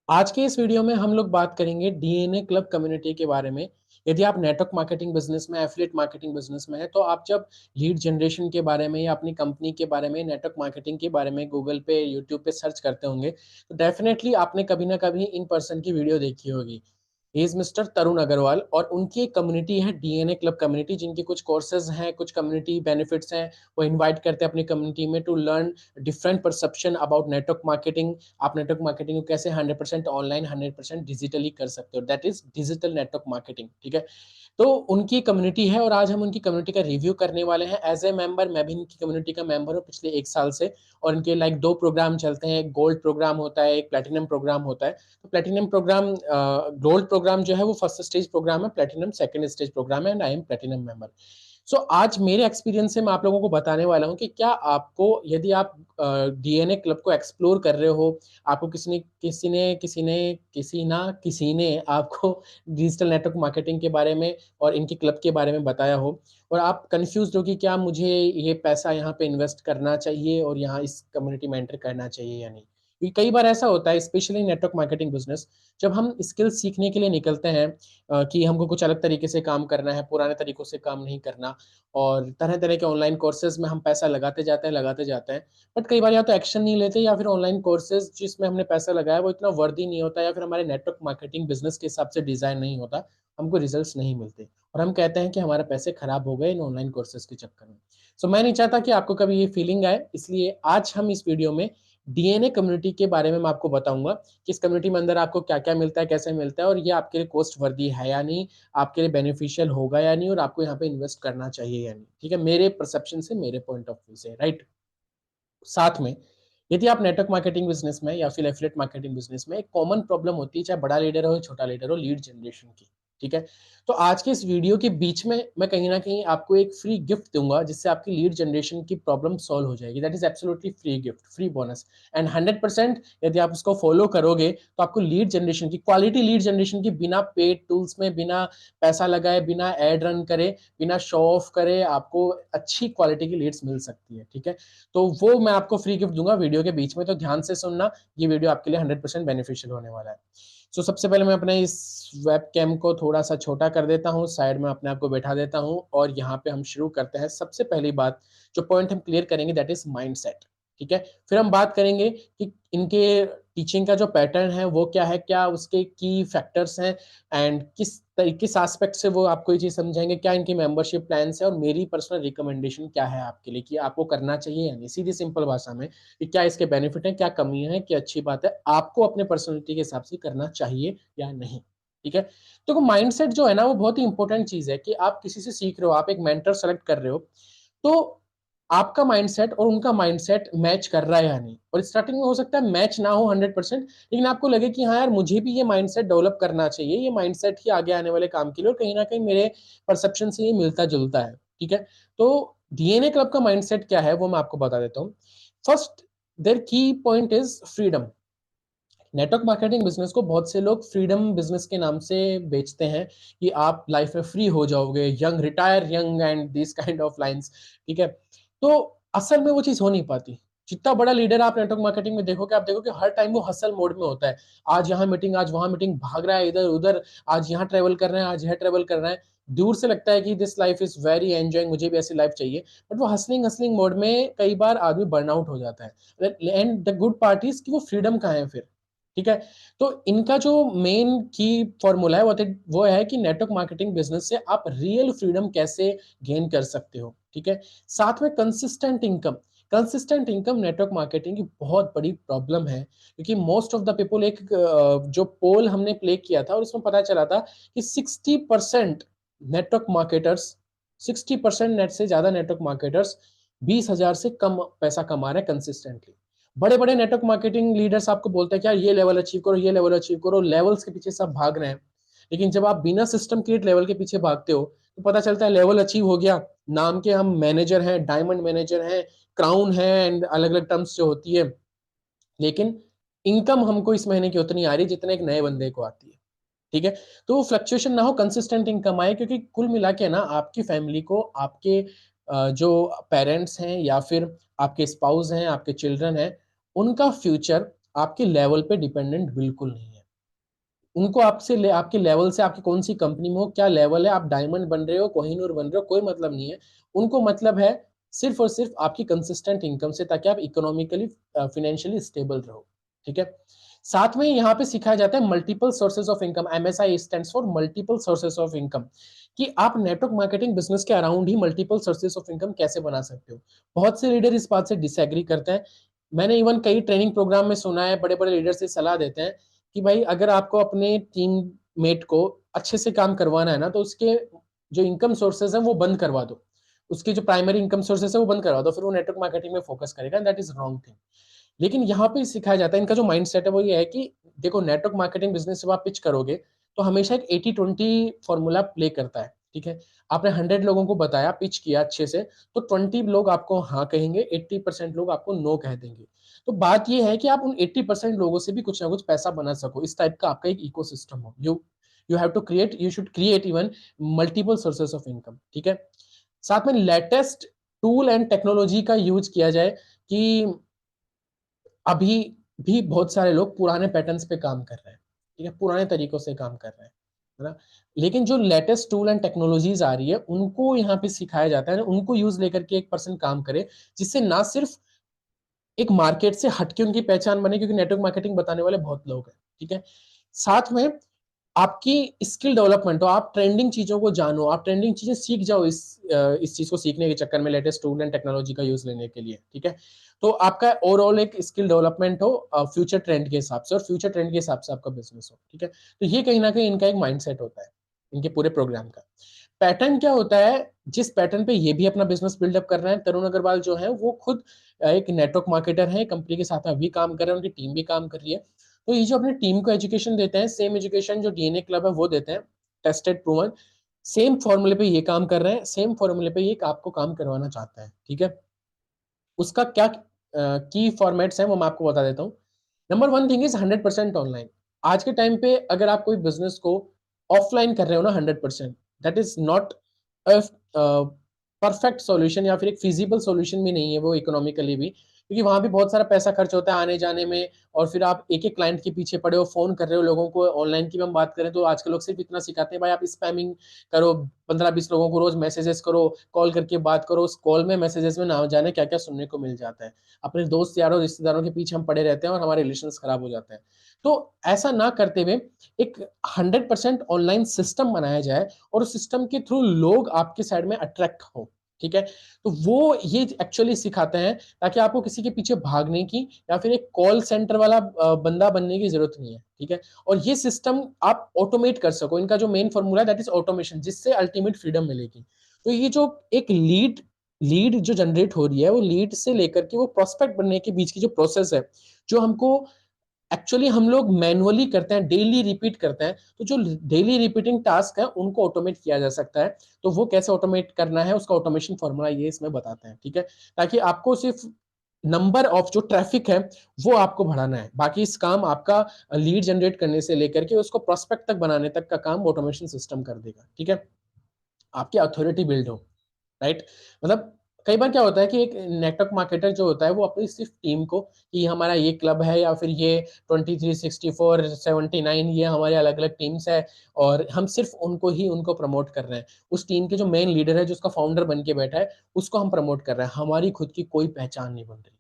आज के इस वीडियो में हम लोग बात करेंगे डीएनए क्लब कम्युनिटी के बारे में। यदि आप नेटवर्क मार्केटिंग बिजनेस में, एफिलिएट मार्केटिंग बिजनेस में है, तो आप जब लीड जनरेशन के बारे में या अपनी कंपनी के बारे में, नेटवर्क मार्केटिंग के बारे में गूगल पे, यूट्यूब पे सर्च करते होंगे, तो डेफिनेटली आपने कभी ना कभी इन पर्सन की वीडियो देखी होगी। ही इज़ मिस्टर तरुण अग्रवाल और उनकी एक कम्युनिटी है डीएनए क्लब कम्युनिटी, जिनके कुछ कोर्सेज़ हैं, कुछ कम्युनिटी बेनिफिट्स हैं। वो इनवाइट करते हैं अपनी कम्युनिटी में to learn different perception about network marketing. आप नेटवर्क मार्केटिंग को कैसे 100% ऑनलाइन, 100% डिजिटली कर सकते हो। That is digital network marketing, ठीक है? तो उनकी कम्युनिटी है और आज हम उनकी कम्युनिटी का रिव्यू करने वाले हैं। एज़ ए मेंबर मैं भी इनकी कम्युनिटी का मेंबर हूँ पिछले 1 साल से और इनके लाइक 2 प्रोग्राम चलते हैं। एक गोल्ड प्रोग्राम होता है, एक प्लैटिनम प्रोग्राम होता है। तो प्लैटिनम प्रोग्राम गोल्ड प्रोग्राम जो है वो फर्स्ट स्टेज प्रोग्राम है, प्लैटिनम सेकंड स्टेज प्रोग्राम है and I am platinum member. So आज मेरे एक्सपीरियंस से मैं आप लोगों को बताने वाला हूँ कि क्या आपको, यदि आप डीएनए क्लब को एक्सप्लोर कर रहे हो, आपको किसी ने आपको डिजिटल नेटवर्क मार्केटिंग के बारे में और इनके क्लब के बारे में बताया हो और आप कन्फ्यूज़्ड हो कि क्या मुझे ये पैसा यहाँ पे इन्वेस्ट करना चाहिए और यहाँ इस कम्युनिटी में एंटर करना चाहिए या नहीं। क्योंकि कई बार ऐसा होता है स्पेशली नेटवर्क मार्केटिंग बिज़नेस, जब हम स्किल्स सीखने के लिए निकलते हैं कि हमको कुछ अलग तरीके से काम करना है, पुराने तरीकों से काम नहीं करना और तरह-तरह के ऑनलाइन कोर्सेज़ में हम पैसा लगाते जाते हैं। बट कई बार या तो एक्शन नहीं लेते या फिर ऑनलाइन कोर्सेज़ जिसमें हमने पैसा लगाया वो इतना वर्दी नहीं होता या फिर हमारे नेटवर्क मार्केटिंग बिज़नेस के हिसाब से डिज़ाइन नहीं होता, हमको रिज़ल्ट्स नहीं मिलते और हम कहते हैं कि हमारे पैसे खराब हो गए इन ऑनलाइन कोर्सेज़ के चक्कर में। सो मैं नहीं चाहता कि आपको कभी ये फीलिंग आए, इसलिए आज हम इस वीडियो में डीएनए कम्युनिटी के बारे में मैं आपको बताऊँगा कि इस कम्युनिटी में अंदर आपको क्या-क्या मिलता है, कैसे मिलता है और ये आपके लिए कॉस्ट वर्दी है या नहीं, आपके लिए बेनिफिशियल होगा या नहीं और आपको यहाँ पे इन्वेस्ट करना चाहिए या नहीं। ठीक है? मेरे परसेप्शन से, मेरे पॉइंट ऑफ व्यू से, राइट? साथ में यदि आप नेटवर्क मार्केटिंग बिज़नेस में या फिर एफिलिएट मार्केटिंग बिज़नेस में, एक कॉमन प्रॉब्लम होती है, चाहे बड़ा लीडर हो, छोटा लीडर हो, लीड जनरेशन की, ठीक है? तो आज के इस वीडियो के बीच में मैं कहीं न कहीं आपको एक फ्री गिफ्ट दूँगा, जिससे आपकी लीड जनरेशन की प्रॉब्लम सॉल्व हो जाएगी। That is absolutely free gift, free bonus and 100% यदि आप उसको फॉलो करोगे, तो आपको लीड जनरेशन की, क्वालिटी लीड जनरेशन की, बिना पेड टूल्स में, बिना पैसा लगाए, बिना एड रन करे, बिना शो ऑफ करे, आपको अच्छी क्वालिटी की लीड्स मिल सकती है, ठीक है? तो वो मैं आपको फ्री गिफ्ट दूँगा वीडियो के बीच में, तो ध्यान से सुनना, ये वीडियो आपके लिए 100% बेनिफिशियल होने वाला है। सो सबसे पहले मैं अपने इस वेबकैम को थोड़ा-सा छोटा कर देता हूँ, साइड में अपने आप को बैठा देता हूँ और यहाँ पे हम शुरू करते हैं। सबसे पहली बात, जो पॉइंट हम क्लियर करेंगे दैट इज़ माइंडसेट, ठीक है? फिर हम बात करेंगे कि इनके टीचिंग का जो पैटर्न है वो क्या है, क्या उसके की फैक्टर्स हैं एंड किस एस्पेक्ट से वो आपको ये चीज़ समझाएँगे, क्या इनकी मेंबरशिप प्लान्स है और मेरी पर्सनल रिकमेंडेशन क्या है आपके लिए कि आपको करना चाहिए या नहीं। सीधी सिंपल भाषा में कि क्या इसके बेनिफिट हैं, क्या कमियाँ हैं, क्या अच्छी बात है, आपको अपने पर्सनैलिटी के हिसाब से करना चाहिए या नहीं, ठीक है? देखो माइंडसेट जो है ना वो बहुत ही इंपॉर्टेंट चीज़ है कि आप किसी से सीख रहे हो, आप एक मेंटर सेलेक्ट कर रहे हो, तो आपका माइंडसेट और उनका माइंडसेट मैच कर रहा है या नहीं। और स्टार्टिंग में हो सकता है मैच ना हो 100%, लेकिन आपको लगे कि हाँ यार मुझे भी ये माइंडसेट डेवलप करना चाहिए, ये माइंडसेट ही आगे आने वाले काम के लिए और कहीं न कहीं मेरे परसेप्शन से ये मिलता-जुलता है, ठीक है? तो डीएनए क्लब का माइंडसेट क्या है वो मैं आपको बता देता हूँ। फर्स्ट देयर की point is freedom. Network marketing business को बहुत से लोग फ्रीडम बिज़नेस के नाम से बेचते हैं कि आप लाइफ में फ्री हो जाओगे, young retire young and this kind of lines, ठीक है? तो असल में वो चीज़ हो नहीं पाती। जितना बड़ा लीडर आप नेटवर्क मार्केटिंग में देखोगे, आप देखोगे हर टाइम वो हसल मोड में होता है। आज यहाँ मीटिंग, आज वहाँ मीटिंग, भाग रहा है इधर-उधर, आज यहाँ ट्रैवल कर रहे हैं, आज यहाँ ट्रैवल कर रहे हैं। दूर से लगता है कि this life is very enjoying, मुझे भी ऐसी लाइफ चाहिए। बट वो हसलिंग मोड में कई बार आदमी बर्नआउट हो जाता है। And the good part is कि वो फ्रीडम कहाँ है फिर? ठीक है? तो इनका जो मेन की फॉर्मूला है वो है कि नेटवर्क मार्केटिंग बिज़नेस से आप रियल फ्रीडम कैसे गेन कर सकते हो, ठीक है? साथ में कंसिस्टेंट इनकम नेटवर्क मार्केटिंग की बहुत बड़ी प्रॉब्लम है क्योंकि मोस्ट ऑफ द पीपल जो पोल हमने प्ले किया था और उसमें पता चला था कि 60% नेटवर्क मार्केटर्स 60% नेट से ज़्यादा नेटवर्क मार्केटर्स 20,000 से कम पैसा कमा रहे हैं कंसिस्टेंटली। बड़े-बड़े नेटवर्क मार्केटिंग लीडर्स आपको बोलते हैं कि यार ये लेवल अचीव करो, ये लेवल अचीव करो, लेवल्स के पीछे सब भाग रहे हैं। लेकिन जब आप बिना सिस्टम क्रिएट लेवल के पीछे भागते हो, तो पता चलता है लेवल अचीव हो गया, नाम के हम मैनेजर हैं, डायमंड मैनेजर हैं, क्राउन है एंड अलग-अलग टर्म्स जो होती है। लेकिन इनकम हमको इस महीने की उतनी आ रही है जितना एक नए बंदे को आती है। ठीक है? तो वो फ्लक्चुएशन ना हो, कंसिस्टेंट इनकम आए क्योंकि कुल मिला के ना आपकी फैमिली को आपके जो पेरेंट्स हैं या फिर आपके स्पाउस हैं, आपके चिल्ड्रन हैं, उनका फ्यूचर आपके लेवल पे डिपेंडेंट बिल्कुल नहीं है। उनको आपके लेवल से, आपकी कौन सी कंपनी में हो, क्या लेवल है, आप डायमंड बन रहे हो, कोहिनूर बन रहे हो, कोई मतलब नहीं है। उनको मतलब है सिर्फ और सिर्फ आपकी कंसिस्टेंट इनकम से, ताकि आप इकोनॉमिकली फाइनेंशियली स्टेबल रहो। ठीक है। साथ में यहाँ पे सिखाया जाता है multiple sources of income. MSI stands for multiple sources of income, कि आप नेटवर्क मार्केटिंग बिजनेस के around he multiple sources of income कैसे बना सकते हो। बहुत से लीडर इस बात से डिसएग्री करते हैं। मैंने इवन कई ट्रेनिंग प्रोग्राम में सुना है, बड़े बड़े लीडर से सलाह देते हैं कि भाई अगर आपको अपने टीम मेट को अच्छे से काम करवाना है ना, तो उसके जो इनकम सोर्सेज हैं वो बंद करवा दो, उसके जो प्राइमरी इनकम सोर्सेज है वो बंद करवा दो, फिर वो नेटवर्क मार्केटिंग में फोकस करेगा। That is wrong thing. लेकिन यहाँ पे सिखाया जाता है, इनका जो माइंडसेट है वो ये है कि देखो, नेटवर्क मार्केटिंग बिजनेस जब आप पिच करोगे तो हमेशा एक 80-20 फॉर्मूला प्ले करता है। ठीक है। आपने 100 लोगों को बताया, पिच किया अच्छे से, तो 20 लोग आपको हाँ कहेंगे, 80% लोग आपको नो कह देंगे। तो बात ये है कि आप उन 80% लोगों से भी कुछ ना कुछ पैसा बना सको, इस टाइप का आपका एक इकोसिस्टम हो। You should create even multiple sources of income. ठीक है। साथ में लेटेस्ट टूल एंड टेक्नोलॉजी का यूज किया जाए, कि अभी भी बहुत सारे लोग पुराने पैटर्न्स पे काम कर रहे हैं। ठीक है, पुराने तरीकों से काम कर रहे हैं, है ना। लेकिन जो लेटेस्ट टूल एंड टेक्नोलॉजीज आ रही है उनको यहाँ पे सिखाया जाता है, उनको यूज लेकर के एक पर्सन काम करे, जिससे ना सिर्फ एक मार्केट से हटके उनकी पहचान बने, क्योंकि नेटवर्क मार्केटिंग बताने वाले बहुत लोग हैं। ठीक है। साथ में आपकी स्किल डेवलपमेंट हो, आप ट्रेंडिंग चीजों को जानो, आप ट्रेंडिंग चीजें सीख जाओ, इस चीज को सीखने के चक्कर में, लेटेस्ट टूल एंड टेक्नोलॉजी का यूज लेने के लिए। ठीक है। तो आपका ओवरऑल एक स्किल डेवलपमेंट हो फ्यूचर ट्रेंड के हिसाब से, और फ्यूचर ट्रेंड के हिसाब से आपका बिजनेस हो। ठीक है। तो ये कहीं ना कहीं इनका एक माइंडसेट होता है, इनके पूरे प्रोग्राम का। पैटर्न क्या होता है, जिस पैटर्न पे ये भी अपना बिजनेस बिल्डअप कर रहे हैं, तरुण अग्रवाल जो है वो खुद एक नेटवर्क मार्केटर है, कंपनी के साथ अभी काम कर रहे हैं, उनकी टीम भी काम कर रही है। तो ये जो अपनी टीम को एजुकेशन देते हैं, सेम एजुकेशन जो डीएनए क्लब है वो देते हैं, टेस्टेड प्रूवन। सेम फॉर्मूले पे ये काम कर रहे हैं, सेम फॉर्मूले पे ये आपको काम करवाना चाहता है। ठीक है। उसका क्या की फॉर्मेट्स हैं वो मैं आपको बता देता हूँ। Number one thing is 100% online. आज के टाइम पे अगर आप कोई बिजनेस को ऑफलाइन कर रहे हो ना 100%, that is not perfect solution, या फिर एक फिजिबल सॉल्यूशन भी नहीं है वो इकोनॉमिकली भी, क्योंकि वहां भी बहुत सारा पैसा खर्च होता है आने जाने में, और फिर आप एक एक क्लाइंट के पीछे पड़े हो, फोन कर रहे हो लोगों को। ऑनलाइन की हम बात करें तो आजकल लोग सिर्फ इतना सिखाते हैं, भाई आप स्पैमिंग करो, 15-20 लोगों को रोज मैसेजेस करो, कॉल करके बात करो। उस कॉल में, मैसेजेस में ना जाने क्या क्या सुनने को मिल जाता है। अपने दोस्त यारों रिश्तेदारों के पीछे हम पड़े रहते हैं और हमारे रिलेशन खराब हो जाते हैं। तो ऐसा ना करते हुए एक 100% ऑनलाइन सिस्टम बनाया जाए, और उस सिस्टम के थ्रू लोग आपके साइड में अट्रैक्ट हो। ठीक है। तो वो ये एक्चुअली सिखाते हैं, ताकि आपको किसी के पीछे भागने की या फिर एक कॉल सेंटर वाला बंदा बनने की जरूरत नहीं है। ठीक है। और ये सिस्टम आप ऑटोमेट कर सको, इनका जो मेन फॉर्मूला है दैट इज ऑटोमेशन, जिससे अल्टीमेट फ्रीडम मिलेगी। तो ये जो एक लीड लीड जो जनरेट हो रही है, वो लीड से लेकर के वो प्रोस्पेक्ट बनने के बीच की जो प्रोसेस है, जो हमको एक्चुअली हम लोग मैनुअली करते हैं, डेली रिपीट करते हैं, तो जो डेली रिपीटिंग टास्क है उनको ऑटोमेट किया जा सकता है। तो वो कैसे ऑटोमेट करना है, उसका ऑटोमेशन फॉर्मूला ये इसमें बताते हैं। ठीक है। ताकि आपको सिर्फ नंबर ऑफ जो ट्रैफिक है वो आपको बढ़ाना है, बाकी इस काम आपका लीड जनरेट करने से लेकर के उसको प्रोस्पेक्ट तक बनाने तक का काम ऑटोमेशन सिस्टम कर देगा। ठीक है। आपकी अथॉरिटी बिल्ड हो, राइट। मतलब कई बार क्या होता है कि एक नेटवर्क मार्केटर जो होता है वो अपनी सिर्फ टीम को, कि हमारा ये क्लब है या फिर ये 23, 64, 79, ये हमारे अलग अलग टीम्स है, और हम सिर्फ उनको प्रमोट कर रहे हैं। उस टीम के जो मेन लीडर है, जो उसका फाउंडर बन के बैठा है, उसको हम प्रमोट कर रहे हैं, हमारी खुद की कोई पहचान नहीं बन रही।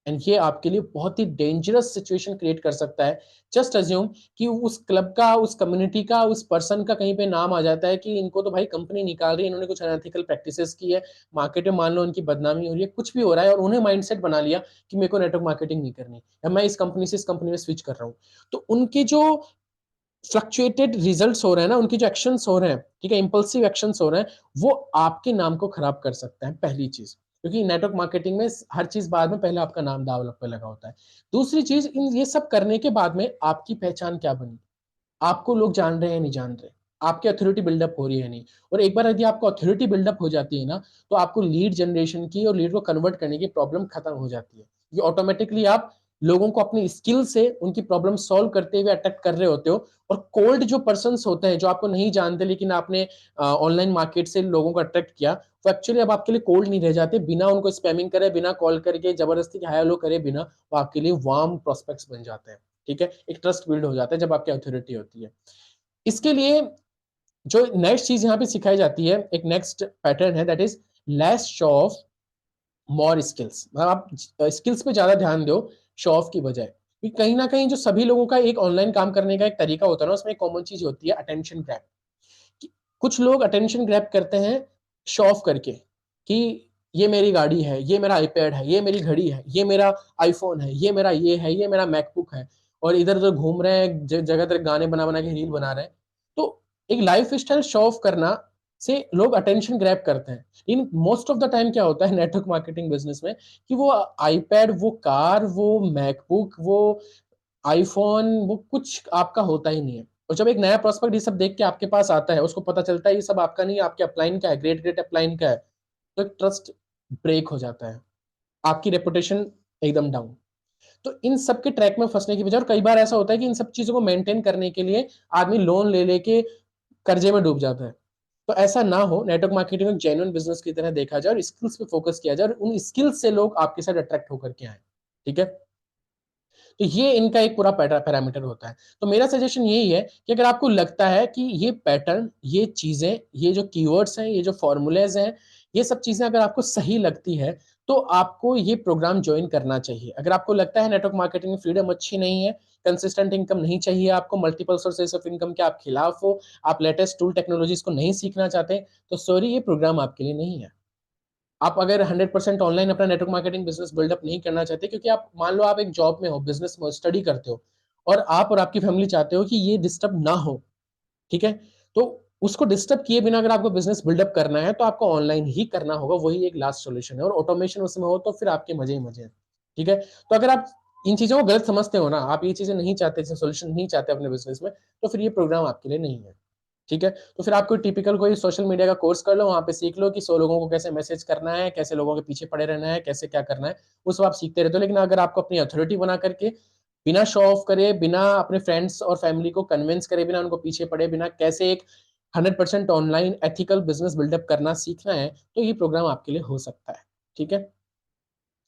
एंड ये आपके लिए बहुत ही डेंजरस सिचुएशन क्रिएट कर सकता है। जस्ट अज्यूम कि उस क्लब का, उस कम्युनिटी का, उस पर्सन का कहीं पे नाम आ जाता है कि इनको तो भाई कंपनी निकाल रही है, इन्होंने कुछ अनएथिकल प्रैक्टिसेस की है, मार्केट में मान लो इनकी बदनामी हो रही है, कुछ भी हो रहा है, और उन्हें माइंडसेट बना लिया कि मेरे को नेटवर्क मार्केटिंग नहीं करनी, या मैं इस कंपनी से इस कंपनी में स्विच कर रहा हूँ। तो उनके जो फ्लक्चुएटेड रिजल्ट्स हो रहे हैं ना, उनके जो एक्शंस हो रहे हैं, ठीक है, इंपल्सिव एक्शंस हो रहे हैं, वो आपके नाम को खराब कर सकता है, पहली चीज। क्योंकि नेटवर्क मार्केटिंग में हर चीज बाद में, पहले आपका नाम दाव पे लगा होता है। दूसरी चीज, इन ये सब करने के बाद में आपकी पहचान क्या बनी, आपको लोग जान रहे हैं नहीं जान रहे, आपकी अथॉरिटी बिल्डअप हो रही है नहीं। और एक बार यदि आपको अथॉरिटी बिल्डअप हो जाती है ना, तो आपको लीड जनरेशन की और लीड को कन्वर्ट करने की प्रॉब्लम खत्म हो जाती है। ये ऑटोमेटिकली आप लोगों को अपनी स्किल से उनकी प्रॉब्लम सॉल्व करते हुए अटैक कर रहे होते हो। और कोल्ड जो पर्सन्स होते हैं, जो आपको नहीं जानते लेकिन आपने ऑनलाइन मार्केट से लोगों को अट्रैक्ट किया, वो एक्चुअली अब आपके लिए कोल्ड नहीं रह जाते, बिना उनको स्पैमिंग करे, बिना कॉल करके जबरदस्ती हाय हेलो करे बिना, वो आपके लिए वार्म प्रोस्पेक्ट्स बन जाते हैं। ठीक है, एक ट्रस्ट बिल्ड हो जाता है जब आपकी अथॉरिटी होती है। इसके लिए जो नेक्स्ट चीज यहाँ पे सिखाई जाती है, एक नेक्स्ट पैटर्न है, that is less show of more skills. मतलब आप स्किल्स पे ज्यादा ध्यान दो शो ऑफ की बजाय। क्योंकि कहीं ना कहीं जो सभी लोगों का एक ऑनलाइन काम करने का एक तरीका होता है ना, उसमें एक कॉमन चीज होती है अटेंशन ग्रैब। कुछ लोग अटेंशन ग्रैब करते हैं शो ऑफ करके कि ये मेरी गाड़ी है, ये मेरा आईपैड है, ये मेरी घड़ी है, ये मेरा आईफोन है, ये मेरा ये है, ये मेरा मैकबुक है, और इधर उधर घूम रहे हैं, जगह जगह गाने बना बना के रील बना रहे हैं। तो एक लाइफ स्टाइल शो ऑफ करना से लोग अटेंशन ग्रैब करते हैं। In most of the time क्या होता है नेटवर्क मार्केटिंग बिजनेस में, कि वो आईपैड, वो कार, वो मैकबुक, वो आईफोन, वो कुछ आपका होता ही नहीं है। और जब एक नया प्रोस्पेक्ट ये सब देख के आपके पास आता है, उसको पता चलता है ये सब आपका नहीं है, आपके अपलाइन का है, ग्रेट ग्रेट अपलाइन का है, तो एक ट्रस्ट ब्रेक हो जाता है, आपकी रेपुटेशन एकदम डाउन। तो इन सब के ट्रैक में फंसने की बजाय, और कई बार ऐसा होता है कि इन सब चीजों को मेंटेन करने के लिए आदमी लोन ले लेके कर्जे में डूब जाता है। तो ऐसा ना हो, नेटवर्क मार्केटिंग को जेन्युइन बिजनेस की तरह देखा जाए और स्किल्स पे फोकस किया जाए, और उन स्किल्स से लोग आपके साथ अट्रैक्ट होकर के आए। ठीक है, तो ये इनका एक पूरा पैरामीटर होता है। तो मेरा सजेशन यही है कि अगर आपको लगता है कि ये पैटर्न, ये चीजें, ये जो कीवर्ड्स हैं, ये जो फॉर्मूलेज हैं, ये सब चीजें अगर आपको सही लगती है, तो आपको ये प्रोग्राम ज्वाइन करना चाहिए। अगर आपको लगता है नेटवर्क मार्केटिंग में फ्रीडम अच्छी नहीं है, कंसिस्टेंट इनकम नहीं चाहिए आपको, मल्टीपल सोर्सेस ऑफ इनकम के आप खिलाफ हो, आप लेटेस्ट टूल टेक्नोलॉजीज को नहीं सीखना चाहते, तो सॉरी, ये प्रोग्राम आपके लिए नहीं है। आप अगर 100% ऑनलाइन अपना नेटवर्क मार्केटिंग बिजनेस बिल्डअप नहीं करना चाहते, क्योंकि आप मान लो आप एक जॉब में हो, बिजनेस में स्टडी करते हो, और आप और आपकी फैमिली चाहते हो कि ये डिस्टर्ब ना हो, ठीक है, तो उसको डिस्टर्ब किए बिना अगर आपको बिजनेस बिल्डअप करना है, तो आपको ऑनलाइन ही करना होगा, वही एक लास्ट सोल्यूशन है। और ऑटोमेशन उसमें हो तो फिर आपके मजे ही मजे हैं। ठीक है, तो अगर आप इन चीजों को गलत समझते हो ना, आप ये चीजें नहीं चाहते, सोल्यूशन नहीं चाहते अपने बिजनेस में, तो फिर ये प्रोग्राम आपके लिए नहीं है। ठीक है, तो फिर आप कोई टिपिकल कोई सोशल मीडिया का कोर्स कर लो, वहां पे सीख लो कि 100 लोगों को कैसे मैसेज करना है, कैसे लोगों के पीछे पड़े रहना है, कैसे क्या करना है, वो सब आप सीखते रहते हो। लेकिन अगर आपको अपनी अथॉरिटी बना करके, बिना शो ऑफ करे, बिना अपने फ्रेंड्स और फैमिली को कन्विंस करे, बिना उनको पीछे पड़े, बिना कैसे एक 100% ऑनलाइन एथिकल बिजनेस बिल्डअप करना सीखना है, तो ये प्रोग्राम आपके लिए हो सकता है। ठीक है,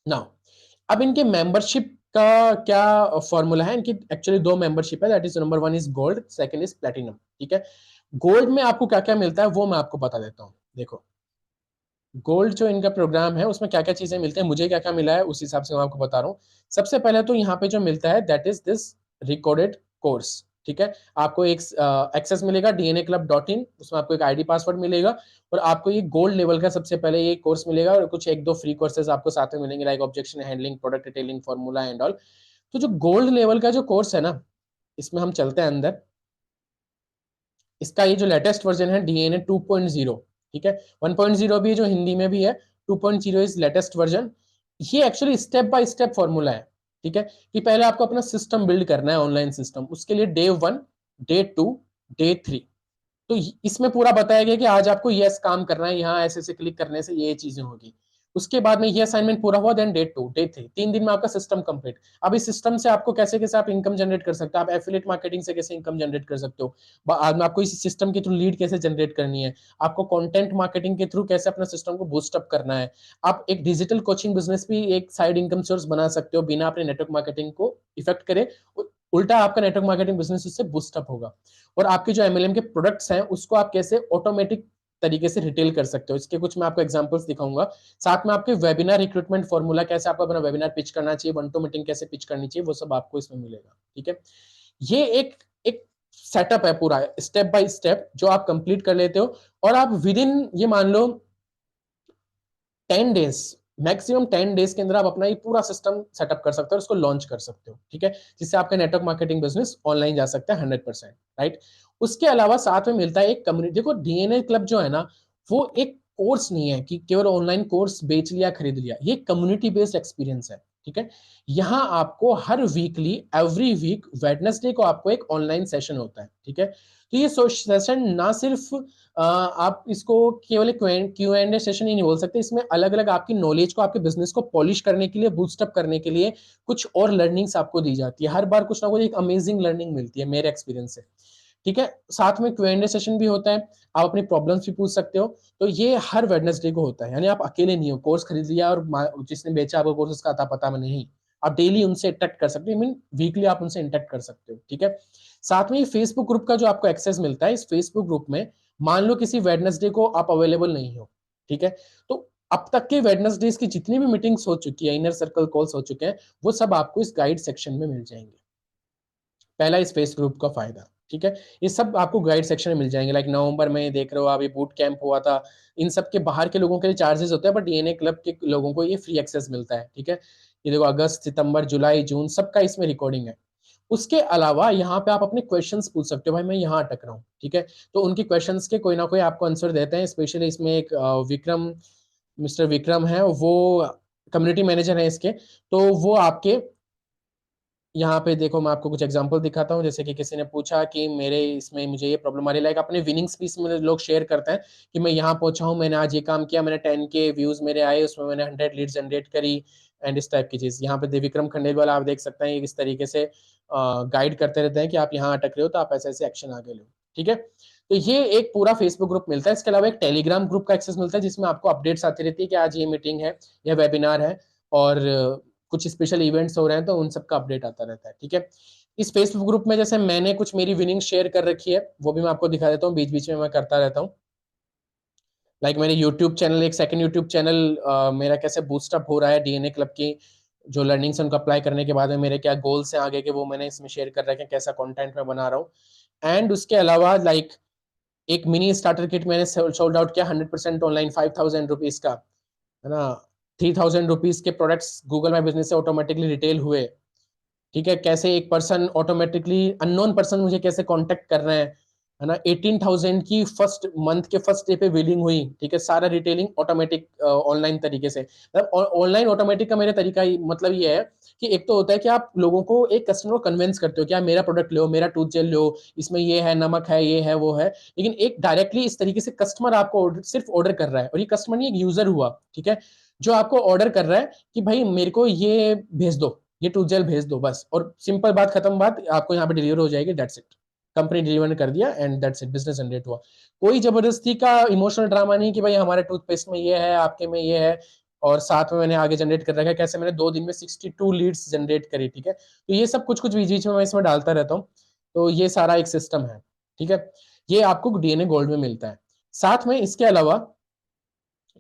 नाउ अब इनके मेंबरशिप का क्या फॉर्मूला है। इनकी एक्चुअली दो मेंबरशिप है, that is number one is gold, second is platinum. ठीक है, गोल्ड में आपको क्या क्या मिलता है वो मैं आपको बता देता हूँ। देखो, गोल्ड जो इनका प्रोग्राम है उसमें क्या क्या चीजें मिलती हैं, मुझे क्या क्या मिला है, उस हिसाब से मैं आपको बता रहा हूँ। सबसे पहले तो यहाँ पे जो मिलता है that is this recorded course. ठीक है, आपको एक एक्सेस मिलेगा dnaclub.in, उसमें आपको एक आईडी पासवर्ड मिलेगा, और आपको ये गोल्ड लेवल का सबसे पहले ये कोर्स मिलेगा, और कुछ एक दो फ्री कोर्सेज आपको साथ में मिलेंगे, like objection handling, product detailing, formula and all. तो जो गोल्ड लेवल का जो कोर्स है ना, इसमें हम चलते हैं अंदर। इसका ये जो लेटेस्ट वर्जन है डीएनए 2.0, ठीक है, 1.0 भी है जो हिंदी में भी है, 2.0 इज लेटेस्ट वर्जन। ये actually step by step formula है। ठीक है, कि पहले आपको अपना सिस्टम बिल्ड करना है, ऑनलाइन सिस्टम, उसके लिए डे 1, डे 2, डे 3। तो इसमें पूरा बताया गया कि आज आपको यस काम करना है, यहाँ ऐसे ऐसे क्लिक करने से ये चीजें होगी। उसके बाद में ये असाइनमेंट पूरा हुआ, देन डे 2, डे 3, 3 दिन में आपका सिस्टम कंप्लीट। अब इस सिस्टम से आपको कैसे कैसे आप इनकम जनरेट कर सकते हो, आप एफिलिएट मार्केटिंग से कैसे इनकम जनरेट कर सकते हो, आपको इस सिस्टम के थ्रू लीड कैसे जनरेट करनी है, आपको कंटेंट मार्केटिंग के थ्रू कैसे अपना सिस्टम को बूस्ट अप करना है, आप एक डिजिटल कोचिंग बिजनेस भी एक साइड इनकम सोर्स बना सकते हो बिना अपने नेटवर्क मार्केटिंग को इफेक्ट करे। उल्टा आपका नेटवर्क मार्केटिंग बिजनेस उससे बूस्ट अप होगा। और आपके जो एमएलएम के प्रोडक्ट्स हैं उसको आप कैसे ऑटोमेटिक तरीके से रिटेल कर सकते हो, इसके कुछ मैं आपको एग्जांपल्स दिखाऊंगा। साथ में आपके वेबिनार रिक्रूटमेंट फॉर्मूला, कैसे आपको अपना वेबिनार पिच करना चाहिए, वन टू मीटिंग कैसे पिच करनी चाहिए, वो सब आपको इसमें मिलेगा। ठीक है, ये एक एक सेटअप है पूरा, स्टेप बाय स्टेप, जो आप कंप्लीट कर लेते हो, और आप विद इन ये मान लो 10 डेज, मैक्सिमम 10 डेज के अंदर आप अपना ये पूरा सिस्टम सेटअप कर सकते हो और उसको लॉन्च कर सकते हो। ठीक है, जिससे आपका नेटवर्क मार्केटिंग बिजनेस ऑनलाइन जा सकता है 100%। राइट, उसके अलावा साथ में मिलता है एक कम्युनिटी। देखो, डीएनए क्लब जो है ना, वो एक कोर्स नहीं है कि केवल ऑनलाइन कोर्स बेच लिया खरीद लिया, ये कम्युनिटी बेस्ड एक्सपीरियंस है। ठीक है, यहाँ आपको हर वीकली, एवरी वीक वेडनेसडे को आपको एक ऑनलाइन सेशन होता है। ठीक है, तो ये सेशन ना सिर्फ आप इसको केवल क्यू एंड ए सेशन ही नहीं बोल सकते, इसमें अलग अलग आपकी नॉलेज को, आपके बिजनेस को पॉलिश करने के लिए, बूस्टअप करने के लिए कुछ और लर्निंग्स आपको दी जाती है। हर बार कुछ ना कुछ एक अमेजिंग लर्निंग मिलती है मेरे एक्सपीरियंस से। ठीक है, साथ में क्यू एंड ए सेशन भी होता है, आप अपनी प्रॉब्लम्स भी पूछ सकते हो। तो ये हर वेडनेसडे को होता है, यानी आप अकेले नहीं हो, कोर्स खरीद लिया और जिसने बेचा आपको कोर्स उसका आता पता में नहीं, आप डेली उनसे इंटरेक्ट कर सकते हो, मीन वीकली आप उनसे इंटरेक्ट कर सकते हो, ठीक है। साथ में ये फेसबुक ग्रुप का जो आपको एक्सेस मिलता है, इस फेसबुक ग्रुप में मान लो किसी वेडनेसडे को आप अवेलेबल नहीं हो, ठीक है, तो अब तक के वेडनेसडेज की जितनी भी मीटिंग्स हो चुकी है, इनर सर्कल कॉल्स हो चुके हैं, वो सब आपको इस गाइड सेक्शन में मिल जाएंगे। पहला इस फेस ग्रुप का फायदा, ठीक है। ये सब आपको गाइड सेक्शन में मिल जाएंगे। लाइक नवंबर में देख रहे हो आप, ये बूट कैंप हुआ था, इन सब के बाहर के लोगों के लिए चार्जेस होते हैं, बट डीएनए क्लब के लोगों को ये फ्री एक्सेस मिलता है, ठीक है। ये देखो अगस्त, सितंबर, जुलाई, जून सबका इसमें रिकॉर्डिंग है। उसके अलावा यहाँ पे आप अपने क्वेश्चंस पूछ सकते हो, भाई मैं यहाँ अटक रहा हूँ, ठीक है। तो उनके क्वेश्चंस के कोई ना कोई आपको आंसर देते हैं। स्पेशली इसमें एक विक्रम, मिस्टर विक्रम है, वो कम्युनिटी मैनेजर है इसके, तो वो आपके यहाँ पे देखो, मैं आपको कुछ एग्जांपल दिखाता हूँ। जैसे कि किसी ने पूछा कि मेरे इसमें मुझे ये प्रॉब्लम आ रही है, लाइक अपने विनिंग स्पीच में लोग शेयर करते हैं कि मैं यहाँ पहुंचा हूँ, मैंने आज ये काम किया, मैंने 10K व्यूज मेरे आए, उसमें मैंने 100 लीड जनरेट करी, एंड इस टाइप की चीज। यहाँ पे विक्रम खंडेलवाल आप देख सकते हैं, इस तरीके से गाइड करते रहते हैं कि आप यहाँ अटक रहे हो तो आप ऐसे ऐसे एक्शन आगे लो, ठीक है। तो ये एक पूरा फेसबुक ग्रुप मिलता है। इसके अलावा एक टेलीग्राम ग्रुप का एक्सेस मिलता है, जिसमें आपको अपडेट्स आती रहती है कि आज ये मीटिंग है या वेबिनार है, और कुछ स्पेशल इवेंट्स हो रहे हैं तो उन सब का अपडेट आता रहता है, ठीक है। इस फेसबुक ग्रुप में जैसे मैंने कुछ मेरी विनिंग शेयर कर रखी है, वो भी मैं आपको दिखा देता हूँ, बीच बीच में मैं करता रहता हूँ। लाइक मेरे यूट्यूब चैनल, एक सेकंड यूट्यूब चैनल मेरा कैसे बूस्टअप हो रहा है डीएनए क्लब की जो लर्निंग्स उनको अप्लाई करने के बाद में मेरे क्या गोल्स हैं आगे के, वो मैंने इसमें शेयर कर रखे हैं, कैसा कंटेंट मैं बना रहा हूँ। एंड उसके अलावा लाइक एक मिनी स्टार्टर किट मैंने सोल्ड आउट किया 100% ऑनलाइन, 5000 रुपीज का, है ना। 3000 रुपीज के प्रोडक्ट्स गूगल माई बिजनेस से ऑटोमेटिकली रिटेल हुए, ठीक है। कैसे एक पर्सन ऑटोमेटिकली, अननोन पर्सन मुझे कैसे कांटेक्ट कर रहे हैं, है ना। 18,000 की फर्स्ट मंथ के फर्स्ट डे पे बिलिंग हुई, ठीक है। सारा रिटेलिंग ऑटोमेटिक ऑनलाइन तरीके से। मतलब ऑनलाइन ऑटोमेटिक का मेरा तरीका मतलब ये है कि एक तो होता है कि आप लोगों को, एक कस्टमर को कन्विंस करते हो कि आप मेरा प्रोडक्ट लो, मेरा टूथ जेल लो, इसमें ये है, नमक है, ये है, वो है। लेकिन एक डायरेक्टली इस तरीके से कस्टमर आपको सिर्फ ऑर्डर कर रहा है, और ये कस्टमर नहीं, एक यूजर हुआ, ठीक है, जो आपको ऑर्डर कर रहा है कि भाई मेरे को ये भेज दो, ये टूथ जेल भेज दो बस, और सिंपल बात, खत्म बात, आपको यहाँ पे डिलीवर हो जाएगी, दैट्स इट। कंपनी डिलीवर कर दिया and that's it, business generate हुआ। कोई जबरदस्ती का इमोशनल ड्रामा नहीं कि भाई हमारे टूथपेस्ट में ये है, आपके में ये है, और साथ में मैंने आगे जनरेट कर रखा है। कैसे मैंने 2 दिन में 62 लीड्स जनरेट करी, ठीक है। तो ये सब कुछ कुछ बीच बीच में मैं इसमें डालता रहता हूँ। तो ये सारा एक सिस्टम है, ठीक है। ये आपको डीएनए गोल्ड में मिलता है। साथ में इसके अलावा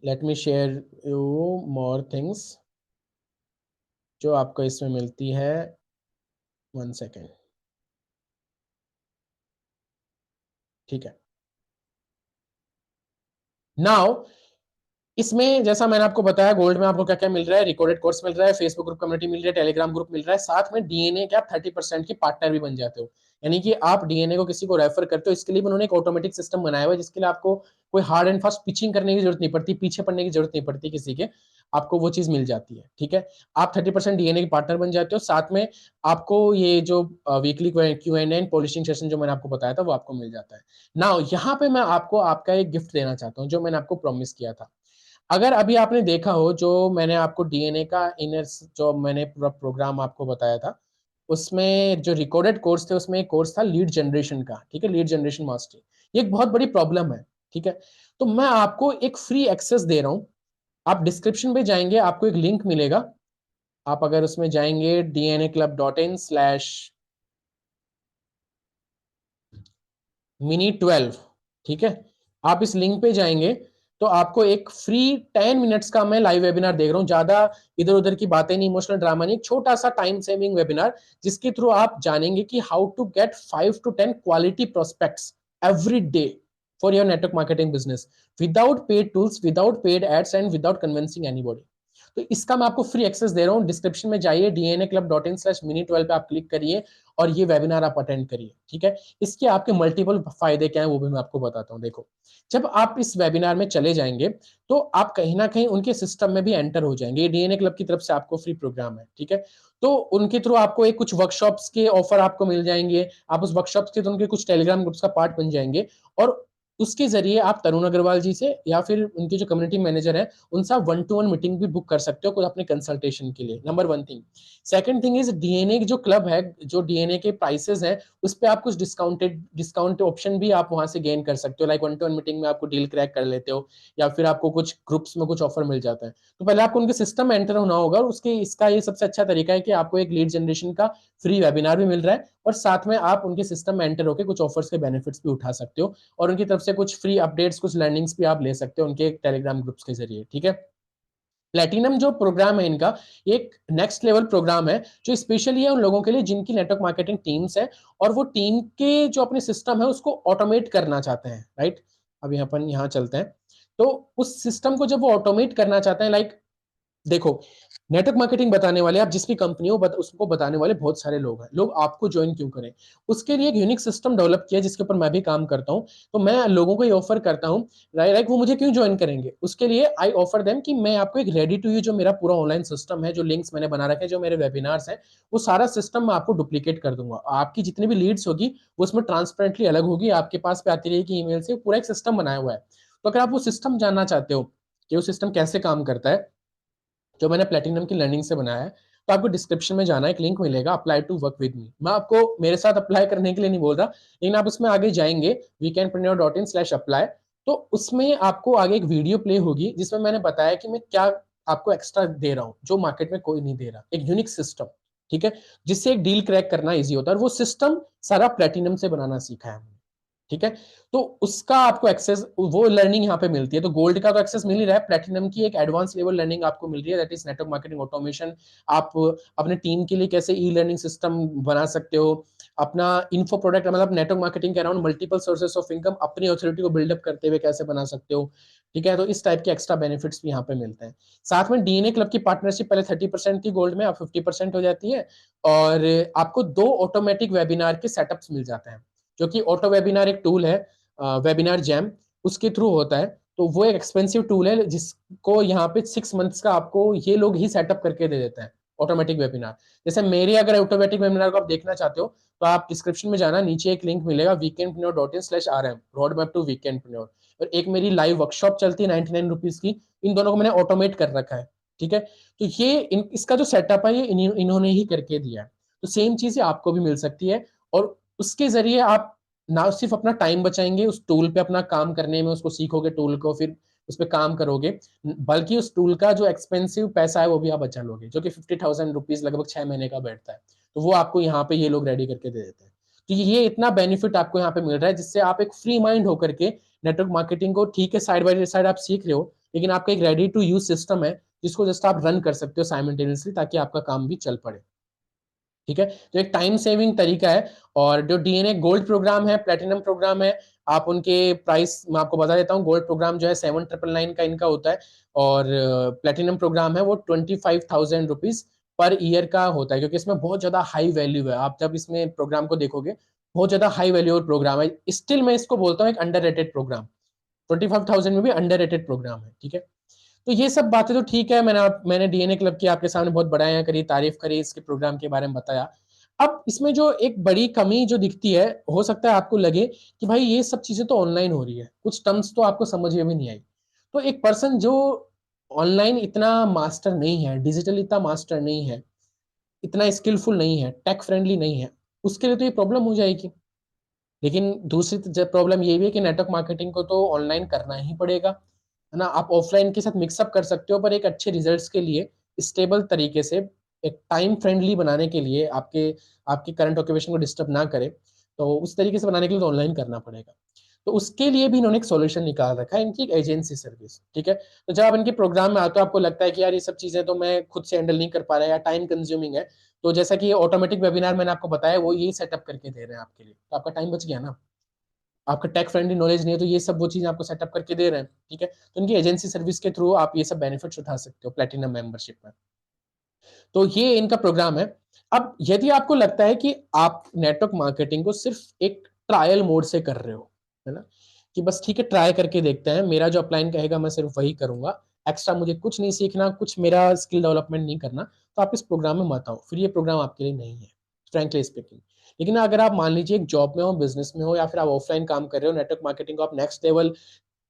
let me share you more things जो आपको इसमें मिलती है। 1 सेकेंड, ठीक है। नाउ इसमें जैसा मैंने आपको बताया, गोल्ड में आपको क्या क्या मिल रहा है, रिकॉर्डेड कोर्स मिल रहा है, फेसबुक ग्रुप कम्युनिटी मिल रही है, टेलीग्राम ग्रुप मिल रहा है, साथ में डीएनए के आप 30% की पार्टनर भी बन जाते हो। यानी कि आप डीएनए को किसी को रेफर करते हो, इसके लिए उन्होंने एक ऑटोमेटिक सिस्टम बनाया हुआ है, जिसके लिए आपको कोई हार्ड एंड फास्ट पिचिंग करने की जरूरत नहीं पड़ती, पीछे पड़ने की जरूरत नहीं पड़ती किसी के, आपको वो चीज मिल जाती है, ठीक है। आप 30% डीएनए के पार्टनर बन जाते हो, साथ में आपको ये जो वीकली Q&A पॉलिशिंग सेशन जो मैंने आपको बताया था वो आपको मिल जाता है। ना यहाँ पे मैं आपको आपका एक गिफ्ट देना चाहता हूँ, जो मैंने आपको प्रॉमिस किया था। अगर अभी आपने देखा हो, जो मैंने आपको डीएनए का इनर, जो मैंने पूरा प्रोग्राम आपको बताया था, उसमें जो रिकॉर्डेड कोर्स थे, उसमें एक कोर्स था लीड जनरेशन का, ठीक है, लीड जनरेशन मास्टरी। ये एक बहुत बड़ी प्रॉब्लम है, ठीक है। तो मैं आपको एक फ्री एक्सेस दे रहा हूं। आप डिस्क्रिप्शन पे जाएंगे, आपको एक लिंक मिलेगा। आप अगर उसमें जाएंगे dnaclub.in/mini12, ठीक है। आप इस लिंक पे जाएंगे तो आपको एक फ्री 10 मिनट्स का, मैं लाइव वेबिनार देख रहा हूँ, ज्यादा इधर उधर की बातें नहीं, इमोशनल ड्रामा नहीं, छोटा सा टाइम सेविंग वेबिनार, जिसके थ्रू आप जानेंगे कि how to get 5 to 10 quality prospects every day for your network marketing business, without paid tools, without paid ads, and without convincing anybody. तो इसका मैं आपको फ्री एक्सेस दे रहा हूँ। डिस्क्रिप्शन में जाइए, dnaclub.in/mini12 पे आप क्लिक करिए और ये वेबिनार आप अटेंड करिए, ठीक है। इसके आपके मल्टीपल फायदे क्या है वो भी मैं आपको बताता हूँ। देखो, जब आप इस वेबिनार में चले जाएंगे तो आप कहीं ना कहीं उनके सिस्टम में भी एंटर हो जाएंगे। ये डीएनए क्लब की तरफ से आपको फ्री प्रोग्राम है, ठीक है। तो उनके थ्रू आपको एक कुछ वर्कशॉप्स के ऑफर आपको मिल जाएंगे, आप उस वर्कशॉप्स के तो उनके कुछ टेलीग्राम ग्रुप्स का पार्ट बन जाएंगे, और उसके ज़रिए आप तरुण अग्रवाल जी से या फिर उनके जो कम्युनिटी मैनेजर हैं, उनसे आप वन टू वन मीटिंग भी बुक कर सकते हो खुद अपने कंसल्टेशन के लिए, number 1 thing. Second thing is DNA जो क्लब है, जो डीएनए के प्राइसेज़ हैं, उस पे आप कुछ डिस्काउंट ऑप्शन भी आप वहाँ से गेन कर सकते हो। Like one two one meeting में आपको डील क्रैक कर लेते हो या फिर आपको कुछ ग्रुप्स में कुछ ऑफर मिल जाता है। तो पहले आपको उनके सिस्टम में एंटर होना होगा और उसके इसका ये सबसे अच्छा तरीका है कि आपको एक लीड जनरेशन का फ्री वेबिनार भी मिल रहा है और साथ में आप उनके सिस्टम में एंटर होकर कुछ ऑफर्स के बेनिफिट्स भी उठा सकते हो और उनकी तरफ से कुछ फ्री अपडेट्स, कुछ लर्निंग्स भी आप ले सकते हो उनके टेलीग्राम ग्रुप्स के जरिए, ठीक है। प्लेटिनम जो प्रोग्राम है इनका, एक नेक्स्ट लेवल प्रोग्राम है जो स्पेशली है उन लोगों के लिए जिनकी नेटवर्क मार्केटिंग टीम्स है और वो टीम के जो अपने सिस्टम है उसको ऑटोमेट करना चाहते हैं, राइट। अब अपन यहाँ चलते हैं। तो उस सिस्टम को जब वो ऑटोमेट करना चाहते हैं, लाइक देखो, नेटवर्क मार्केटिंग बताने वाले, आप जिस भी कंपनी हो उसको बताने वाले बहुत सारे लोग हैं। लोग आपको ज्वाइन क्यों करें? उसके लिए एक यूनिक सिस्टम डेवलप किया है जिसके ऊपर मैं भी काम करता हूँ। तो मैं लोगों को ये ऑफर करता हूँ, लाइक वो मुझे क्यों ज्वाइन करेंगे? उसके लिए आई ऑफर देम कि मैं आपको एक रेडी टू यूज जो मेरा पूरा ऑनलाइन सिस्टम है, जो लिंक्स मैंने बना रखे हैं, जो मेरे वेबिनार्स हैं, वो सारा सिस्टम मैं आपको डुप्लीकेट कर दूंगा। आपकी जितनी भी लीड्स होगी वो उसमें ट्रांसपेरेंटली अलग होगी, आपके पास पे आती रहेगी ईमेल से, पूरा एक सिस्टम बनाया हुआ है। तो अगर आप वो सिस्टम जानना चाहते हो कि वो सिस्टम कैसे काम करता है, जो मैंने प्लेटिनम की लर्निंग से बनाया है, तो आपको डिस्क्रिप्शन में जाना है, एक लिंक मिलेगा, apply to work with me. मैं आपको मेरे साथ अप्लाई करने के लिए नहीं बोल रहा, लेकिन आप उसमें आगे जाएंगे weekendpreneur.in/apply, तो उसमें आपको आगे एक वीडियो प्ले होगी जिसमें मैंने बताया कि मैं क्या आपको एक्स्ट्रा दे रहा हूँ जो मार्केट में कोई नहीं दे रहा, एक यूनिक सिस्टम, ठीक है, जिससे एक डील क्रैक करना ईजी होता है। और वो सिस्टम सारा प्लेटिनम से बनाना सीखा है, ठीक है। तो उसका आपको एक्सेस, वो लर्निंग यहाँ पे मिलती है। तो गोल्ड का तो एक्सेस मिल ही रहा है, प्लेटिनम की एक एडवांस लेवल लर्निंग आपको मिल रही है, that is network marketing automation. आप अपने टीम के लिए कैसे ई लर्निंग सिस्टम बना सकते हो, अपना इन्फो प्रोडक्ट, मतलब नेटवर्क मार्केटिंग के around multiple sources of income अपनी ऑथोरिटी को बिल्डअप करते हुए कैसे बना सकते हो, ठीक है। तो इस टाइप के एक्स्ट्रा बेनिफिट्स भी यहाँ पे मिलते हैं। साथ में डीएनए क्लब की पार्टनरशिप पहले 30% थी गोल्ड में, अब 50% हो जाती है और आपको 2 ऑटोमेटिक वेबिनार के सेटअप्स मिल जाते हैं, जो कि ऑटो वेबिनार एक टूल है, वेबिनार जैम, उसके थ्रू होता है। तो वो एक एक्सपेंसिव टूल है जिसको यहाँ पे 6 मंथ्स का आपको ये लोग ही सेटअप करके दे देते हैं, ऑटोमेटिक वेबिनार। जैसे मेरे अगर ऑटोमेटिक वेबिनार को आप देखना चाहते हो तो आप डिस्क्रिप्शन में जाना, नीचे एक लिंक मिलेगा weekendpreneur.in/rm, रोड मैप टू वीकेंडप्रेन्योर। और एक मेरी लाइव वर्कशॉप चलती है 99 रुपीज की, इन दोनों को मैंने ऑटोमेट कर रखा है, ठीक है। तो ये इसका जो सेटअप है ये इन्होंने ही करके दिया है। तो सेम चीजें आपको भी मिल सकती है और उसके जरिए आप ना सिर्फ अपना टाइम बचाएंगे उस टूल पे अपना काम करने में, उसको सीखोगे टूल को, फिर उस पर काम करोगे, बल्कि उस टूल का जो एक्सपेंसिव पैसा है वो भी आप बचा लोगे, जो कि 50,000 रुपीज लगभग 6 महीने का बैठता है। तो वो आपको यहाँ पे ये लोग रेडी करके दे देते हैं। तो ये इतना बेनिफिट आपको यहाँ पे मिल रहा है जिससे आप एक फ्री माइंड होकर के नेटवर्क मार्केटिंग को, ठीक है, साइड बाय साइड आप सीख रहे हो, लेकिन आपका एक रेडी टू यूज सिस्टम है जिसको जस्ट आप रन कर सकते हो साइमल्टेनियसली, ताकि आपका काम भी चल पड़े, ठीक है। तो एक टाइम सेविंग तरीका है। और जो डीएनए गोल्ड प्रोग्राम है, प्लेटिनम प्रोग्राम है, आप उनके प्राइस मैं आपको बता देता हूँ। गोल्ड प्रोग्राम जो है 7,999 का इनका होता है और प्लेटिनम प्रोग्राम है वो 25,000 रुपीज पर ईयर का होता है, क्योंकि इसमें बहुत ज्यादा हाई वैल्यू है। आप जब इसमें प्रोग्राम को देखोगे, बहुत ज्यादा हाई वैल्यू प्रोग्राम है। स्टिल मैं इसको बोलता हूँ एक अंडर 25,000 में भी अंडर प्रोग्राम है, ठीक है। तो ये सब बातें तो ठीक है, मैंने डीएनए क्लब की आपके सामने बहुत बढ़ाया करी, तारीफ करी, इसके प्रोग्राम के बारे में बताया। अब इसमें जो एक बड़ी कमी जो दिखती है, हो सकता है आपको लगे कि भाई ये सब चीजें तो ऑनलाइन हो रही है, कुछ टर्म्स तो आपको समझ में भी नहीं आई। तो एक पर्सन जो ऑनलाइन इतना मास्टर नहीं है, डिजिटल इतना मास्टर नहीं है, इतना स्किलफुल नहीं है, टेक फ्रेंडली नहीं है, उसके लिए तो ये प्रॉब्लम हो जाएगी। लेकिन दूसरी प्रॉब्लम ये भी है कि नेटवर्क मार्केटिंग को तो ऑनलाइन करना ही पड़ेगा, है ना। आप ऑफलाइन के साथ मिक्सअप कर सकते हो, पर एक अच्छे रिजल्ट्स के लिए, स्टेबल तरीके से, एक टाइम फ्रेंडली बनाने के लिए, आपके आपके करंट ऑक्यूपेशन को डिस्टर्ब ना करे, तो उस तरीके से बनाने के लिए तो ऑनलाइन करना पड़ेगा। तो उसके लिए भी इन्होंने एक सॉल्यूशन निकाल रखा है, इनकी एक एजेंसी सर्विस, ठीक है। तो जब आप इनके प्रोग्राम में आते हो, आपको लगता है कि यार ये सब चीजें तो मैं खुद से हैंडल नहीं कर पा रहा या टाइम कंज्यूमिंग है, तो जैसा कि ये ऑटोमेटिक वेबिनार मैंने आपको बताया, वो यही सेटअप करके दे रहे हैं आपके लिए, तो आपका टाइम बच गया ना। आपका टेक फ्रेंडली नॉलेज नहीं है तो ये सब वो चीज़ आपको सेटअप करके दे रहे हैं, ठीक है। तो इनकी एजेंसी सर्विस के थ्रू आप ये सब बेनिफिट्स उठा सकते हो प्लेटिनम मेंबरशिप में। तो ये इनका प्रोग्राम है। अब यदि आपको लगता है कि आप नेटवर्क मार्केटिंग को सिर्फ एक ट्रायल मोड से कर रहे हो, है ना, कि बस ठीक है ट्राई करके देखते हैं, मेरा जो अपलाइन कहेगा मैं सिर्फ वही करूंगा, एक्स्ट्रा मुझे कुछ नहीं सीखना, कुछ मेरा स्किल डेवलपमेंट नहीं करना, तो आप इस प्रोग्राम में मत आओ, फिर ये प्रोग्राम आपके लिए नहीं है, फ्रेंकली स्पीकिंग। लेकिन अगर आप मान लीजिए एक जॉब में हो, बिजनेस में हो, या फिर आप ऑफलाइन काम कर रहे हो, नेटवर्क मार्केटिंग को आप नेक्स्ट लेवल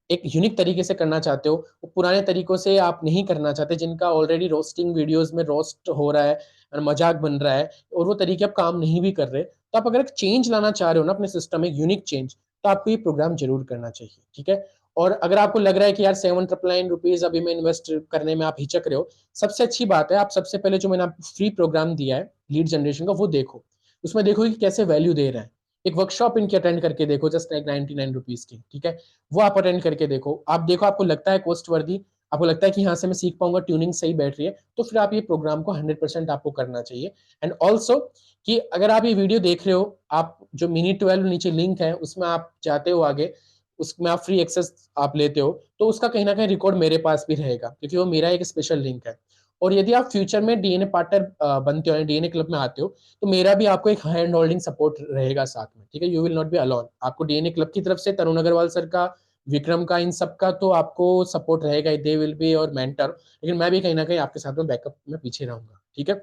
एक यूनिक तरीके से करना चाहते हो, वो पुराने तरीकों से आप नहीं करना चाहते, जिनका ऑलरेडी रोस्टिंग वीडियोस में रोस्ट हो रहा है और मजाक बन रहा है, और वो तरीके आप काम नहीं भी कर रहे, तो आप अगर एक चेंज लाना चाह रहे हो ना अपने सिस्टम में, यूनिक चेंज, तो आपको ये प्रोग्राम जरूर करना चाहिए, ठीक है। और अगर आपको लग रहा है कि यार 7,999 अभी मैं इन्वेस्ट करने में आप हिचक रहे हो, सबसे अच्छी बात है, आप सबसे पहले जो मैंने आपको फ्री प्रोग्राम दिया है लीड जनरेशन का, वो देखो। उसमें देखो कि कैसे वैल्यू दे रहा है। एक वर्कशॉप इनकी अटेंड करके देखो, जस्ट लाइक 99 रुपीज की, ठीक है। वो आप अटेंड करके देखो, आप देखो आपको लगता है कॉस्ट वर्दी, आपको लगता है कि यहाँ से मैं सीख पाऊंगा, ट्यूनिंग सही बैठ रही है, तो फिर आप ये प्रोग्राम को 100% आपको करना चाहिए। एंड ऑल्सो कि अगर आप ये वीडियो देख रहे हो, आप जो मिनी 12 नीचे लिंक है उसमें आप जाते हो आगे, उसमें आप फ्री एक्सेस आप लेते हो, तो उसका कहीं ना कहीं रिकॉर्ड मेरे पास भी रहेगा, क्योंकि वो मेरा एक स्पेशल लिंक है। और यदि आप फ्यूचर में डीएनए पार्टनर बनते हो, डीएनए क्लब में आते हो, तो मेरा भी आपको एक हैंड होल्डिंग सपोर्ट रहेगा साथ में, ठीक है। You will not be alone, आपको डीएनए क्लब की तरफ से तरुण अग्रवाल सर का, विक्रम का, इन सब का तो आपको सपोर्ट रहेगा, दे विल बी और मेंटर, लेकिन मैं भी कहीं ना कहीं आपके साथ में बैकअप में पीछे रहूंगा, ठीक है।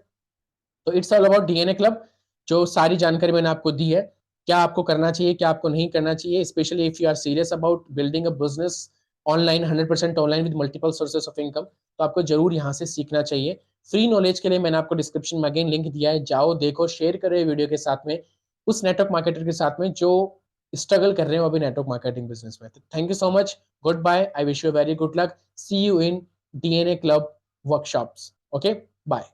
तो it's all about DNA club. जो सारी जानकारी मैंने आपको दी है, क्या आपको करना चाहिए, क्या आपको नहीं करना चाहिए, specially if you are serious about building a business online, 100% online with multiple sources of income, तो आपको जरूर यहाँ से सीखना चाहिए। फ्री नॉलेज के लिए मैंने आपको डिस्क्रिप्शन में अगेन लिंक दिया है, जाओ देखो, शेयर करो वीडियो के साथ में उस नेटवर्क मार्केटर के साथ में जो स्ट्रगल कर रहे हो अभी नेटवर्क मार्केटिंग बिजनेस में। Thank you so much, good bye, I wish you very good luck, see you in DNA club workshops, okay, bye.